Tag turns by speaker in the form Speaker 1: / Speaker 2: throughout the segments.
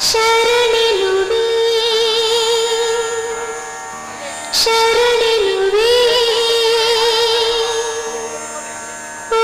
Speaker 1: ಶರಣೆನುವೆ ಶರಣೆನುವೆ ಓ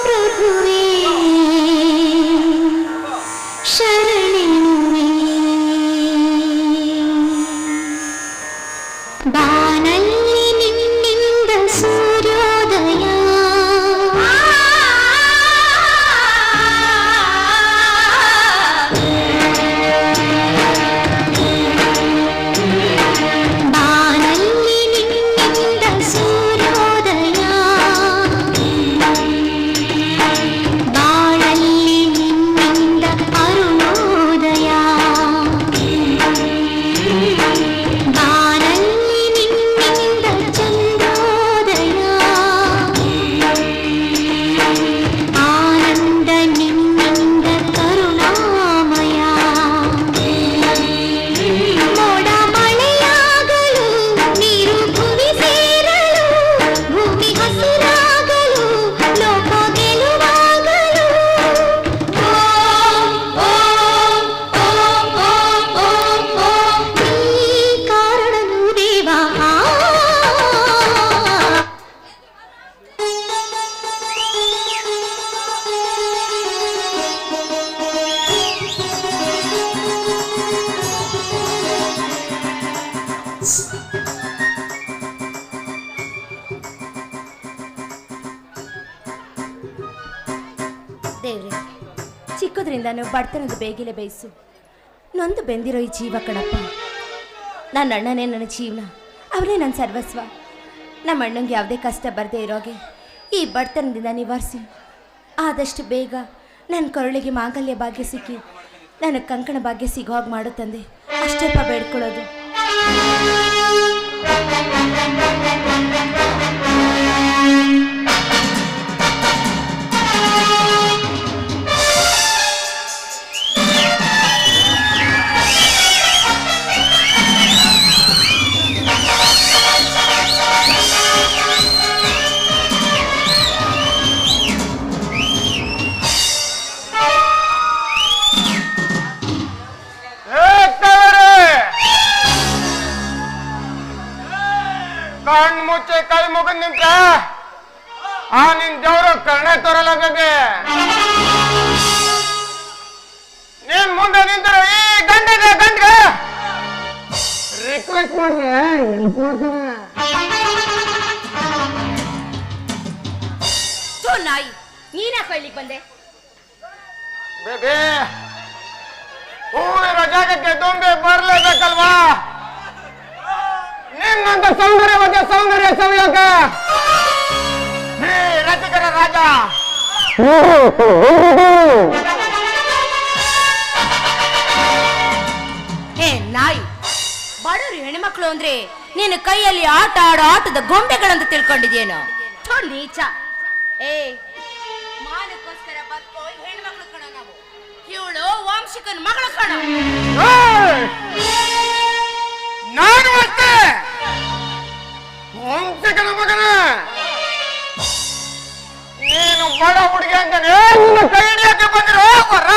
Speaker 1: ಪ್ರಭುವೇ ಶರಣೆನುವೆ ಬಾನಲ್ಲಿ ನಿನ್ನಿಂದ ಸೂರ್ಯೋದಯ
Speaker 2: ದೇವ್ರೆ, ಚಿಕ್ಕದ್ರಿಂದಾನು ಬಡತನದ ಬೇಗಿಲೆ ಬೇಯಿಸು ನೊಂದು ಬೆಂದಿರೋ ಈ ಜೀವ ಕಣಪ್ಪ. ನನ್ನ ಅಣ್ಣನೇ ನನ್ನ ಜೀವನ, ಅವನೇ ನನ್ನ ಸರ್ವಸ್ವ. ನಮ್ಮ ಅಣ್ಣಂಗೆ ಯಾವುದೇ ಕಷ್ಟ ಬರದೇ ಇರೋಗೆ ಈ ಬಡತನದಿಂದ ನಿವಾರಿಸಿ ಆದಷ್ಟು ಬೇಗ ನನ್ನ ಕೊರಳಿಗೆ ಮಾಂಗಲ್ಯ ಭಾಗ್ಯ ಸಿಕ್ಕಿ ನನಗೆ ಕಂಕಣ ಭಾಗ್ಯ ಸಿಗೋ ಹಾಗೆ ಮಾಡು ತಂದೆ. ಅಷ್ಟೇಪ್ಪ ಬೇಡ್ಕೊಳ್ಳೋದು.
Speaker 3: ಕಣ್ಣು ಮುಚ್ಚೆ ಕೈ ಮುಗಿದ್ ನಿಂತ ಆ ನಿನ್ ದೇವ್ರು ಕರ್ಣೆ ತೋರಲ್ಲ ಬೇಬಿ. ನೀನ್ ಮುಂದೆ ನಿಂತರು ಈ ಗಂಟೆಗೆ ರಿಕ್ವೆಸ್ಟ್ ಮಾಡ್ರೆ
Speaker 2: ನಾಯಿ ನೀನ ಕಳ್ಲಿಕ್ ಬಂದೆ
Speaker 3: ಬೇಬಿ. ಹೂವಿರೋ ಜಾಗಕ್ಕೆ ದುಂಬಿ ಬರ್ಲೇಬೇಕಲ್ವಾ? ನಿನ್ನಂತ ಸೌಂದರ್ಯ ಸವಿಯೋಕ ರಸಿಕರ ರಾಜ.
Speaker 2: ಹೇ ನಾಯಿ, ಬಡವರು ಹೆಣ್ಮಕ್ಳು ಅಂದ್ರೆ ನೀನು ಕೈಯಲ್ಲಿ ಆಟ ಆಡೋ ಆಟದ ಗೊಂಬೆಗಳಂತ ತಿಳ್ಕೊಂಡಿದ್ಯೇನೋ? ನೀಚ. ಮಾನಕ್ಕೋಸ್ಕರ ಬದುಕೋ ಹೆಣ್ಮಕ್ಳು ಕಣ ನಾವು. ಇವಳು ವಂಶಿಕನ ಮಗಳು ಕಣ.
Speaker 3: ನಾನು ಅಷ್ಟೇ ವಂಶಿಕನ ಮಗನ. ನೀನು ಬಡ ಹುಡುಗಿ ಅಂತ ನಿನ್ನ ಕೈ ಹಿಡಿಯಕ್ಕೆ ಬಂದಿರೋ ಬರ.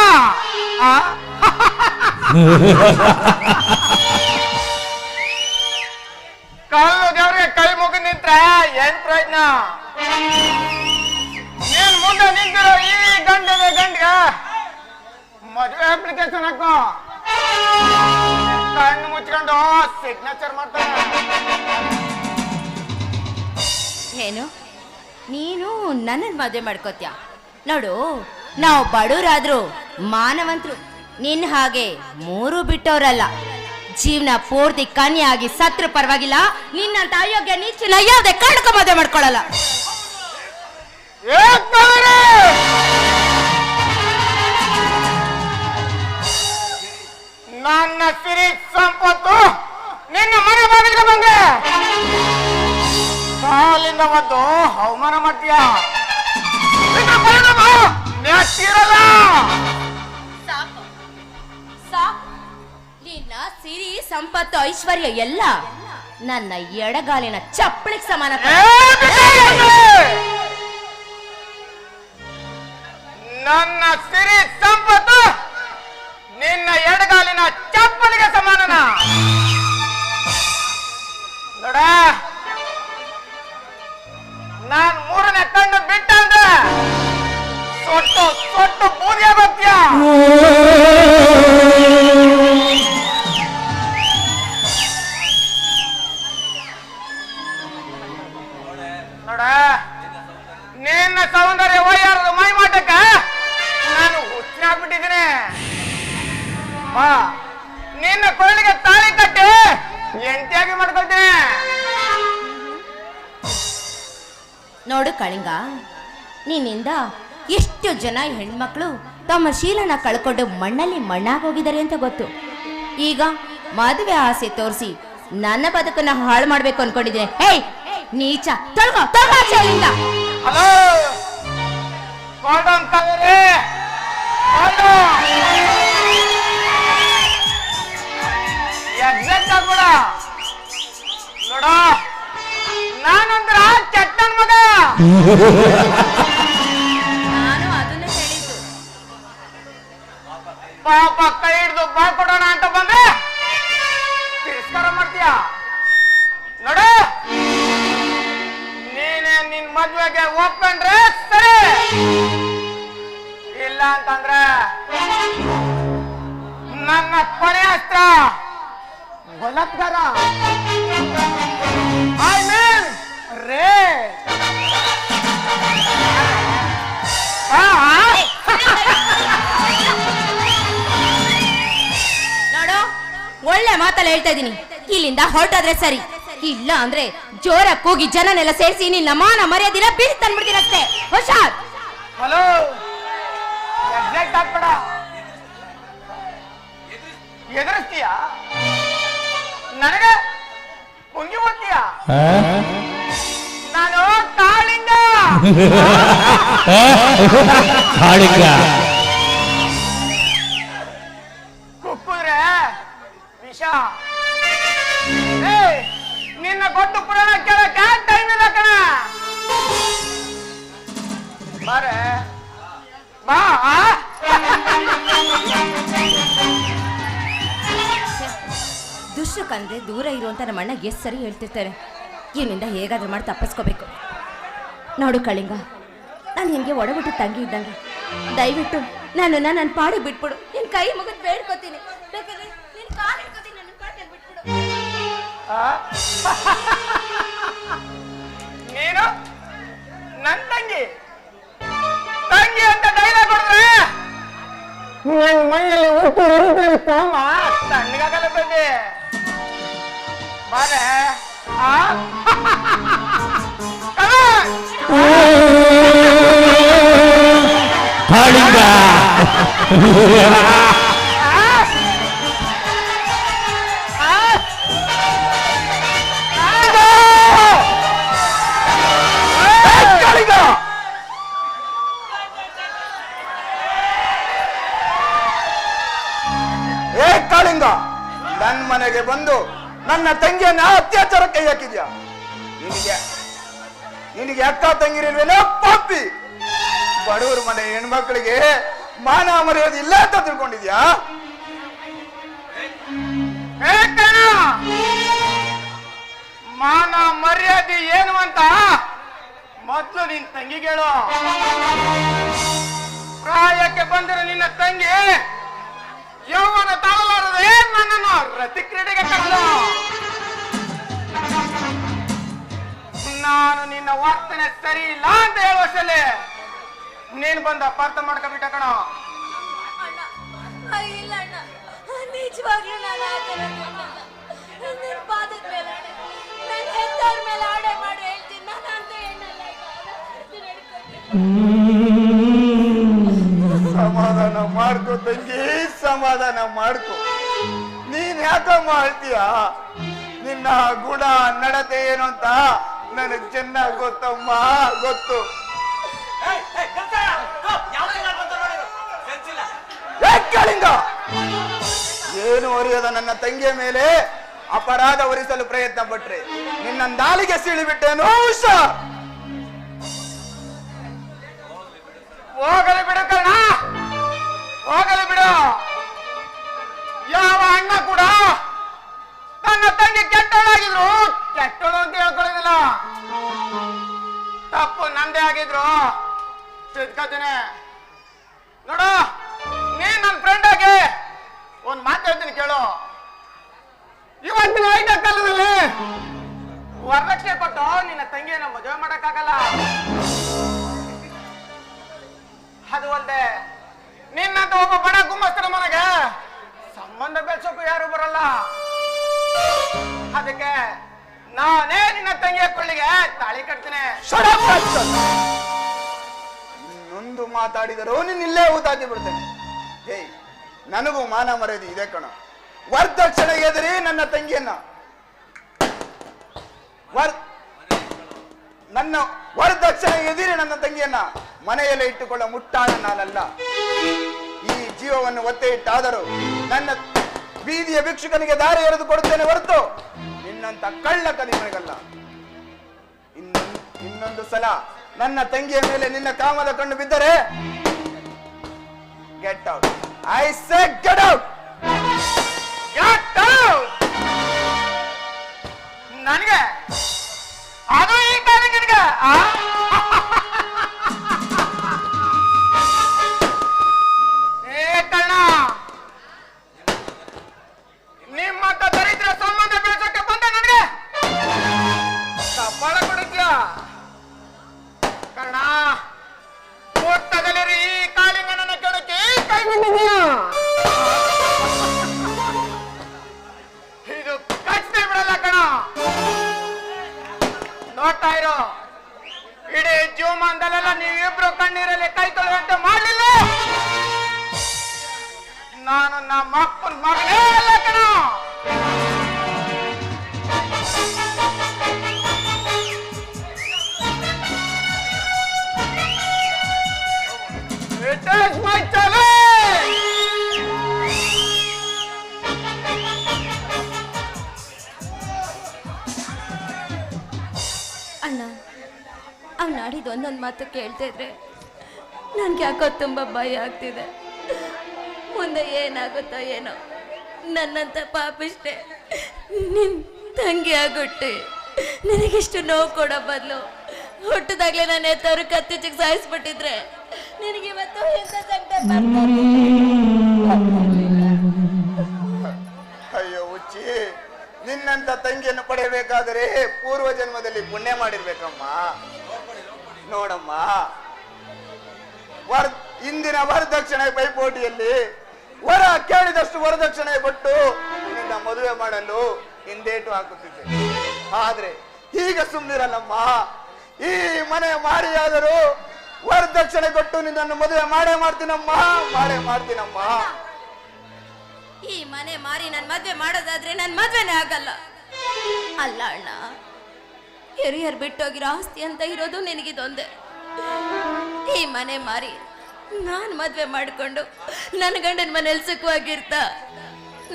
Speaker 3: ಕಲ್ಲು ದೇವ್ರಿಗೆ ಕೈ ಮುಗಿ ನಿಂತ್ರೆ ಏನ್ ಪ್ರಯತ್ನ? ನೀನ್ ಮುಂದೆ ನಿಂತಿರೋ ಈ ಗಂಡಿಗೆ ಮದುವೆ ಅಪ್ಲಿಕೇಶನ್ ಹಾಕೋ. ಕಣ್ಣು ಮುಚ್ಕೊಂಡು ಸಿಗ್ನೇಚರ್ ಮಾಡ್ತಾನೆ.
Speaker 2: ಏನು ನೀನು ನನ್ನ ಮದುವೆ ಮಾಡ್ಕೋತ್ಯಾ? ನೋಡು, ನಾವು ಬಡವರಾದ್ರು ಮಾನವಂತರು. ನಿನ್ನ ಹಾಗೆ ಮೂರು ಬಿಟ್ಟವರಲ್ಲ. ಜೀವನ ಪೂರ್ತಿ ಕನ್ಯಾಗಿ ಸತ್ರು ಪರವಾಗಿಲ್ಲ, ನಿನ್ನಂತ ಅಯೋಗ್ಯ ನೀಚಿನ ಯಾವುದೇ ಕಾರಣಕ್ಕೂ ಮದುವೆ ಮಾಡ್ಕೊಳ್ಳಲ್ಲ.
Speaker 3: ನನ್ನ ಸಿರಿ ಸಂಪತ್ತು ನಿನ್ನ ಮನೆ ಬಾಗಿಲಿಗೆ ಬಂದೆ ಕಾಲಿಂದ ಒಂದು ಅವಮಾನ ಮಾಡ್ತೀಯ.
Speaker 2: ನಿನ್ನ ಸಿರಿ ಸಂಪತ್ತು ಐಶ್ವರ್ಯ ಎಲ್ಲ ನನ್ನ ಎಡಗಾಲಿನ ಚಪ್ಪಳಿಗೆ ಸಮಾನ.
Speaker 3: ನನ್ನ ಸಿರಿ ಸಂಪತ್ತು ಬಾ ನಿನ್ನ ಕೊಳ್ಳಿಗೆ ತಾಳಿ ಕಟ್ಟಿ ಎಂಟಿಯಾಗಿ ಮಾಡ್ಕೊಳ್ತೀನಿ.
Speaker 2: ನೋಡು ಕಳಿಂಗ, ನಿನ್ನಿಂದ ಎಷ್ಟು ಜನ ಹೆಣ್ಮಕ್ಳು ತಮ್ಮ ಶೀಲನ ಕಳ್ಕೊಂಡು ಮಣ್ಣಲ್ಲಿ ಮಣ್ಣಾಗೋಗಿದ್ದಾರೆ ಅಂತ ಗೊತ್ತು. ಈಗ ಮದುವೆ ಆಸೆ ತೋರಿಸಿ ನನ್ನ ಬದುಕನ್ನ ಹಾಳು ಮಾಡ್ಬೇಕು ಅನ್ಕೊಂಡಿದ್ದೀನಿ. ಹೇಯ್ ನೀಚ, ತೊಳ್ಗೋ ಅಲ್ಲಿಂದ.
Speaker 3: ಹಲೋ ಕಾಲ್ಡೌನ್ ಕಾವೇರಿ, ಎಕ್ಸಾಕ್ಟ್ ಆಗ್ಬೇಡ. ನೋಡ ನಾನಂದ್ರ ಚಟ್ಟನ್ ಮಗ.
Speaker 2: ನಾನು ಅದನ್ನ ಹೇಳಿದ್ದು.
Speaker 3: ಪಾಪ ಕೈ ಹಿಡ್ದು ಬಾ ಕೊಡೋಣ ಅಂತ ಬಂದ್ರೆ ತಿರಸ್ಕಾರ ಮಾಡ್ತೀಯ. ನೋಡ ನೀನೇ ನಿನ್ ಮದ್ವೆಗೆ ಒಪ್ಕೊಂಡ್ರೆ ಸರಿ, ಇಲ್ಲ ಅಂತಂದ್ರೆ ನನ್ನ ಕೊನೆ ಅಸ್ತ್ರ ಬಲಾತ್ಕಾರ, ಐ ಮೀನ್ ರೇ.
Speaker 2: ನೋಡು, ಒಳ್ಳೆ ಮಾತಲ್ಲ ಹೇಳ್ತಾ ಇದ್ದೀನಿ. ಇಲ್ಲಿಂದ ಹೊರಟಾದ್ರೆ ಸರಿ, ಇಲ್ಲ ಅಂದ್ರೆ ಜೋರ ಕೂಗಿ ಜನನೆಲ್ಲ ಸೇರಿಸಿ ನಿನ್ನ ಮಾನ ಮರ್ಯಾದಿನ ಬೀದಿ ತಂದ್ಬಿಡ್ತೀನಿ ಅಷ್ಟೇ. ಹುಷಾರ್.
Speaker 3: Hello exact ಆಗ್ಬೇಡ. ಎದುರಿಸ್ತೀಯ ನನಗೆ ಕುಂಗಿ ಹೋಗ್ತೀಯ. ನಾನು ಕಾಳಿಂಗ. ಕುಕ್ಕುದ್ರೆ ವಿಷ. ನಿನ್ನ ಕೊಟ್ಟು ಪುರಾಣ ಕೇಳಕ್ಕೆ ಟೈಮ್ ಇಲ್ಲ ಕಣ. ಬಾರೆ ಬಾ.
Speaker 2: ದುಷ್ಟಕ್ಕಂದ್ರೆ ದೂರ ಇರುವಂತ ನಮ್ಮ ಅಣ್ಣ ಎಷ್ಟು ಸರಿ ಹೇಳ್ತಿರ್ತಾರೆ. ಇವನಿಂದ ಹೇಗಾದ್ರೂ ಮಾಡಿ ತಪ್ಪಿಸ್ಕೋಬೇಕು. ನೋಡು ಕಳಿಂಗ, ನಾನು ನಿನಗೆ ಒಡಬಿಟ್ಟು ತಂಗಿ ಇದ್ದಂಗೆ. ದಯವಿಟ್ಟು ನನ್ನ ಪಾಡಿ ಬಿಟ್ಬಿಡು. ನಿನ್ ಕೈ ಮುಗಿದು ಬೇಡ್ಕೋತೀನಿ. ಬೇಕಾದ್ರೆ ನಿನ್ ಕಾಲು ಹಿಡ್ಕೋತೀನಿ, ನನ್ನ ಪಾಡಿ ಬಿಟ್ಬಿಡು.
Speaker 3: ನೀನು ನನ್ ತಂಗಿ ತಂಗಿ ಅಂತ ಡೈಲಾಗ್ ಕೊಡ್ರೆ ನನ್ ಮೈಯಲ್ಲಿ ತಣ್ಣಗಾಗಲ್ಲ ಬಂದೆ. ಬಾರೆ ಕಾಳಿಂಗ, ನನ್ನ ಮನೆಗೆ ಬಂದು ನನ್ನ ತಂಗಿಯನ್ನ ಅತ್ಯಾಚಾರ ಕೈ ಹಾಕಿದ್ಯಾ? ನಿನಗೆ ಅಕ್ಕ ತಂಗಿರಿಲ್ವೇನೋ ಪಾಪಿ. ಬಡವರು ಮನೆ ಹೆಣ್ಮಕ್ಳಿಗೆ ಮಾನ ಮರ್ಯಾದೆ ಇಲ್ಲ ಅಂತ ತಿಳ್ಕೊಂಡಿದ್ಯಾ? ಮಾನ ಮರ್ಯಾದೆ ಏನು ಅಂತ ಮೊದಲು ನಿನ್ ತಂಗಿಗೆ ಹೇಳು. ಪ್ರಾಯಕ್ಕೆ ಬಂದಿರೋ ನಿನ್ನ ತಂಗಿ ಯೌವನ ತಾಳಲಾರದೆ ನನ್ನನ್ನು ರತಿ ಕ್ರೀಡೆಗೆ ಕರೆದು. ನಾನು ನಿನ್ನ ವರ್ತನೆ ಸರಿ ಇಲ್ಲ ಅಂತ ಹೇಳುವಷ್ಟಲ್ಲಿ ನೀನ್ ಬಂದು ಅಪಾರ್ಥ ಮಾಡ್ಕೊಬಿಟ್ಟ ಕಣ.
Speaker 2: ಇಲ್ಲ ಅಣ್ಣ, ನಿಜವಾಗ್ಲೂ ನಾನು ಆ ಥರ ನಿನ್ನ ಪಾದದ ಮೇಲೆ ಆಡೆ, ನನ್ನ ಹೆತ್ತವ್ರ ಮೇಲೆ ಆಡೆ ಮಾಡಿ ಹೇಳ್ತೀನಿ. ನಾನು ಅಂತ ಹೆಣ್ಣಲ್ಲ.
Speaker 3: ಸಮಾಧಾನ ಮಾಡ್ಕೋ ತಂಗಿ, ಸಮಾಧಾನ ಮಾಡ್ಕೋ. ನೀನ್ ಯಾಕಮ್ಮ ಹೇಳ್ತೀಯ? ನಿನ್ನ ಗುಣ ನಡತೆ ಏನು ಅಂತ ನನಗ್ ಚೆನ್ನಾಗಿ ಗೊತ್ತಮ್ಮ, ಗೊತ್ತು. ಕಾಳಿಂಗ, ಏನು ಹೊರೆಯದ ನನ್ನ ತಂಗಿಯ ಮೇಲೆ ಅಪರಾಧ ಹೊರಿಸಲು ಪ್ರಯತ್ನ ಪಟ್ರೆ ನಿನ್ನ ನಾಲಿಗೆ ಸೀಳಿಬಿಟ್ಟೇನೋ. ಹುಷಾರ್. ಹೋಗಲಿ ಬಿಡು ಕರ್ಣ, ಹೋಗಲಿ ಬಿಡು. ಯಾವ ಅಣ್ಣ ಕೂಡ ನನ್ನ ತಂಗಿ ಕೆಟ್ಟವಳಾಗಿದ್ರು ಕೆಟ್ಟವಳು ಅಂತ ಹೇಳ್ಕೊಳ್ಳೋದಿಲ್ಲ. ತಪ್ಪು ನಂದೇ ಆಗಿದ್ರು ತಿದ್ಕೋತೀನಿ. ನೋಡು, ನೀನ್ ನನ್ನ ಫ್ರೆಂಡ್ ಆಗಿ ಒಂದ್ ಮಾತು ಹೇಳ್ತೀನಿ ಕೇಳು. ಇವತ್ತಿನ ಐದ ಕಾಲದಲ್ಲಿ ವರದಕ್ಷಿಣೆ ಕೊಟ್ಟು ನಿನ್ನ ತಂಗಿಯನ್ನ ಮದುವೆ ಮಾಡಕ್ಕಾಗಲ್ಲ. ಅದು ಅಲ್ಲದೆ
Speaker 4: ನಿನ್ನಂತ ಒಬ್ಬ ಬಡ ಗುಮ್ಮಸ್ತನ ಮನೆಗೆ ಸಂಬಂಧ ಬೆಳೆಸೋಕು ಯಾರು ಬರಲ್ಲ. ಅದಕ್ಕೆ ನಾನೇ ನಿನ್ನ ತಂಗಿಯ ಕೊಳ್ಳಿಗೆ ತಾಳಿ ಕಟ್ತೀನಿ.
Speaker 3: ಇನ್ನೊಂದು ಮಾತಾಡಿದರೂ ನೀನ್ ಇಲ್ಲೇ ಊತಾಕಿ ಬಿಡ್ತೇನೆ. ಹೇಯ್, ನನಗೂ ಮಾನ ಮರ್ಯಾದೆ ಇದೆ ಕಣ. ವರದಕ್ಷಿಣೆಗೆ ಎದುರಿ ನನ್ನ ತಂಗಿಯನ್ನ ನನ್ನ ವರದಕ್ಷಿಣೆಗೆ ಎದುರಿ ನನ್ನ ತಂಗಿಯನ್ನ ಮನೆಯಲ್ಲೇ ಇಟ್ಟುಕೊಳ್ಳ ಮುಟ್ಟಾಳ ನಾನಲ್ಲ. ಈ ಜೀವವನ್ನು ಒತ್ತೆ ಇಟ್ಟಾದರೂ ನನ್ನ ಬೀದಿಯ ಭಿಕ್ಷುಕನಿಗೆ ದಾರಿ ಎರೆದು ಕೊಡುತ್ತೇನೆ ಹೊರತು ನಿನ್ನಂತ ಕಳ್ಳ ಕದಿಮರಿಗಲ್ಲ. ಇನ್ನೊಂದು ಸಲ ನನ್ನ ತಂಗಿಯ ಮೇಲೆ ನಿನ್ನ ಕಾಮದ ಕಣ್ಣು ಬಿದ್ದರೆ get out. I say get out.
Speaker 4: ನನಗೆ ಅದು ಈ ಕಾಲಿಗೆ ಕಣ್ಣ ನಿಮ್ಮಂತ ದರಿದ್ರ ಸಂಬಂಧ ಬೆಳೆಸೋಕೆ ಬಂದ ನನಗೆ ಕಪಾಳ ಕೊಡುತ್ತೀಯ ಕಣ್ಣ. ಮುಟ್ಟದಲ್ಲಿರಿ ಈ ಕಾಲಿಂಗ ನನ್ನ ಕೆಳಕ್ಕೆ ಕೈ ಬಿಟ್ಟಿದೀಯ. ಇದು ಕಚ್ಚದೆ ಬಿಡಲ್ಲ ಕಣ. ನೋಡ್ತಾ ಇರೋ, ಇಡೀ ಜೀವಮಾನದಲ್ಲೆಲ್ಲ ನೀವಿಬ್ರು ಕಣ್ಣೀರಲ್ಲಿ ಕೈ ತೊಳೆಯುವಂತೆ ಮಾಡಲಿಲ್ಲ. ನಾನು ನಮ್ಮ ಅಪ್ಪನ ಮಗನೇ ಅಲ್ಲ ಕಣ. It is my challenge.
Speaker 2: ಅಣ್ಣ, ಅವ್ನು ಆಡಿದ ಒಂದೊಂದು ಮಾತು ಕೇಳ್ತಾ ಇದ್ರೆ ನನ್ಗೆ ಯಾಕೋ ತುಂಬ ಭಯ ಆಗ್ತಿದೆ. ಮುಂದೆ ಏನಾಗುತ್ತೋ ಏನೋ. ನನ್ನಂತ ಪಾಪಿಷ್ಟೆ ನಿನ್ ತಂಗಿ ಆಗುಟ್ಟಿ ನಿನಗಿಷ್ಟು ನೋವು ಕೊಡೋ ಬದಲು ಹುಟ್ಟದಾಗ್ಲೇ ನಾನು ಎತ್ತವ್ರು ಕತ್ತಿಚಿಗೆ ಸಾಯಿಸ್ಬಿಟ್ಟಿದ್ರೆ ನಿನಗಿವತ್ತು ಎಂತ ಸಂಕಟ
Speaker 3: ಅಯ್ಯೋ ಹುಚ್ಚಿ, ನಿನ್ನಂತ ತಂಗಿಯನ್ನು ಪಡೆಯಬೇಕಾದರೆ ಪೂರ್ವ ಜನ್ಮದಲ್ಲಿ ಪುಣ್ಯ ಮಾಡಿರ್ಬೇಕಮ್ಮ. ನೋಡಮ್ಮ, ಇಂದಿನ ವರದಕ್ಷಿಣೆ ಪೈಪೋಟಿಯಲ್ಲಿ ವರ ಕೇಳಿದಷ್ಟು ವರದಕ್ಷಿಣೆ ಕೊಟ್ಟು ನಿನ್ನ ಮದುವೆ ಮಾಡಲು ಹಿಂದೇಟು ಹಾಕುತ್ತಿದ್ದೆ. ಆದ್ರೆ ಈಗ ಸುಮ್ಮನಿರಲ್ಲಮ್ಮ. ಈ ಮನೆ ಮಾರಿಯಾದರೂ ವರದಕ್ಷಿಣೆ ಕೊಟ್ಟು ನಿನ್ನನ್ನು ಮದುವೆ ಮಾಡೇ ಮಾಡ್ತೀನಮ್ಮ.
Speaker 2: ಈ ಮನೆ ಮಾರಿ ನನ್ ಮದ್ವೆ ಮಾಡೋದಾದ್ರೆ ನನ್ ಮದ್ವೆನೇ ಆಗಲ್ಲ. ಅಲ್ಲ ಅಣ್ಣ, ಹಿರಿಯರ್ ಬಿಟ್ಟೋಗಿರೋ ಆಸ್ತಿ ಅಂತ ಇರೋದು ನಿನಗಿದೊಂದೇ. ಈ ಮನೆ ಮಾರಿ ನಾನ್ ಮದ್ವೆ ಮಾಡ್ಕೊಂಡು ನನ್ನ ಗಂಡನ ಮನೇಲಿ ಸುಖವಾಗಿರ್ತ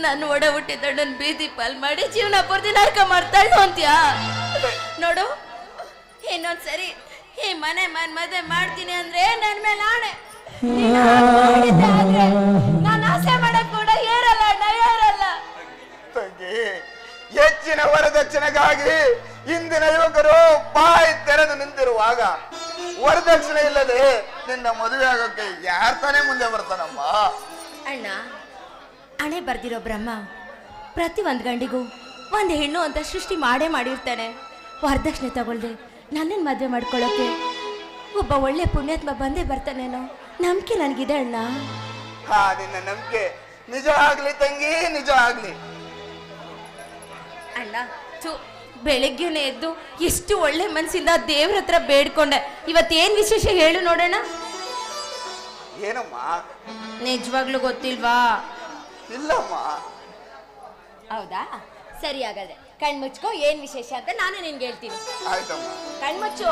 Speaker 2: ನಾನು ಒಡ ಹುಟ್ಟಿದ ನನ್ನ ಬೀದಿ ಪಾಲ್ ಮಾಡಿ ಜೀವನ ಪೂರ್ತಿ ನರ್ಕ ಮಾಡ್ತಾ ಇದ್ದು ಅಂತ್ಯಾ? ನೋಡು, ಇನ್ನೊಂದ್ಸರಿ ಈ ಮನೆ ಮದ್ವೆ ಮಾಡ್ತೀನಿ ಅಂದ್ರೆ ನನ್ ಮೇಲೆ ಆಣೆ. ನಾನು ಆಸೆ ಮಾಡಕ್ ಕೂಡ ಏರಲ್ಲ ಅಣ್ಣ, ಏರಲ್ಲ.
Speaker 3: ತಂಗಿ, ಹೆಚ್ಚಿನ ವರದಕ್ಷಿಣೆಗಾಗಿ ಇಂದಿನ ಯುವಕರು ಬಾಯಿ ತೆರೆದು ನಿಂತಿರುವಾಗ ವರದಕ್ಷಿಣೆ ಇಲ್ಲದೆ ನಿನ್ನ ಮದುವೆ ಆಗೋಕೆ ಯಾರ್ ತಾನೇ ಮುಂದೆ ಬರ್ತಾನಮ್ಮ?
Speaker 2: ಅಣ್ಣ, ಹಣೆ ಬರ್ದಿರೋ ಬ್ರಹ್ಮ ಪ್ರತಿ ಒಂದ್ ಗಂಡಿಗೂ ಒಂದ್ ಹೆಣ್ಣು ಅಂತ ಸೃಷ್ಟಿ ಮಾಡೇ ಮಾಡಿರ್ತಾನೆ. ವರದಕ್ಷಿಣೆ ತಗೊಳ್ದೆ ನನ್ನನ್ನು ಮದುವೆ ಮಾಡ್ಕೊಳ್ಳೋಕೆ ಒಬ್ಬ ಒಳ್ಳೆ ಪುಣ್ಯಾತ್ಮ ಬಂದೇ ಬರ್ತಾನೇನೋ ನಂಬಿಕೆ ನನಗಿದೆ ಅಣ್ಣ.
Speaker 3: ಹಾ, ನಿನ್ನ ನಂಬಿಕೆ ನಿಜ ಆಗ್ಲಿ ತಂಗಿ, ನಿಜ ಆಗ್ಲಿ.
Speaker 2: ಅಣ್ಣ, ಬೆಳಿಗ್ಗೆನೆ ಎದ್ದು ಎಷ್ಟು ಒಳ್ಳೆ ಮನಸ್ಸಿಂದ ದೇವ್ರ ಹತ್ರ ಬೇಡ್ಕೊಂಡೆ. ಇವತ್ತೇನ್ ವಿಶೇಷ ಹೇಳು ನೋಡೋಣ.
Speaker 3: ಏನಮ್ಮ?
Speaker 2: ನಿಜವಾಗ್ಲೂ ಗೊತ್ತಿಲ್ವಾ?
Speaker 3: ಇಲ್ಲಮ್ಮ.
Speaker 2: ಹೌದಾ? ಸರಿ, ಹಾಗಾದ್ರೆ ಕಣ್ಮುಚ್ಕೋ, ಏನ್ ವಿಶೇಷ ಅಂತ ನಾನು ನಿನ್ಗೆ ಹೇಳ್ತೀನಿ.
Speaker 3: ಆಯ್ತಮ್ಮ.
Speaker 2: ಕಣ್ಮುಚ್ಚು.